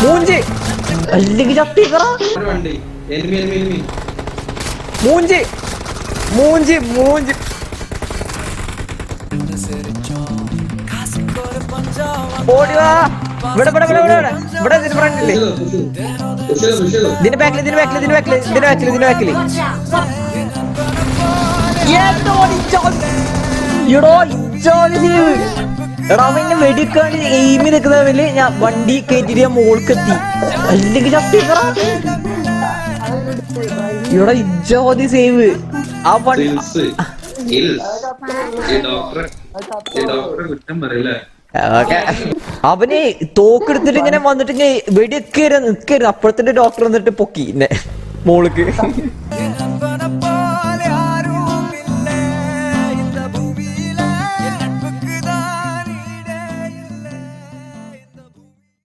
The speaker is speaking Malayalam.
മൂഞ്ചി അല്ലെങ്കിൽ ചത്തിക്കറ മൂഞ്ചി മൂഞ്ചി മൂഞ്ചി ഓടിവാ ഇവിടെ ഇവിടെ ഇവിടെ ഇവിടെ ഇവിടെ ഇതിന് ഫ്രണ്ടില്ലേ ഇതിന്റെ ബാക്കിൽ ഇതിന്റെ ബാക്കിൽ ഇതിന്റെ ബാക്കിൽ ഇതിന്റെ ബാക്കിൽ ഇതിന്റെ ബാക്കിൽ എടാ പിന്നെ വെടിക്കാൻ എയിമി നിൽക്കുന്നവരില് ഞാൻ വണ്ടി കയറ്റിട്ട് ഞാൻ മോൾക്കെത്തി അല്ലെങ്കിൽ ചത്തിക്കറ ഇവിടെ ഇജ്ജോതി സേവ് ആ വണ്ടി അവന് തോക്കെടുത്തിട്ട് ഇങ്ങനെ വന്നിട്ട് വെടിയൊക്കെ നിക്കരുത് അപ്പഴത്തിന്റെ ഡോക്ടർ വന്നിട്ട് പൊക്കി മോൾക്ക്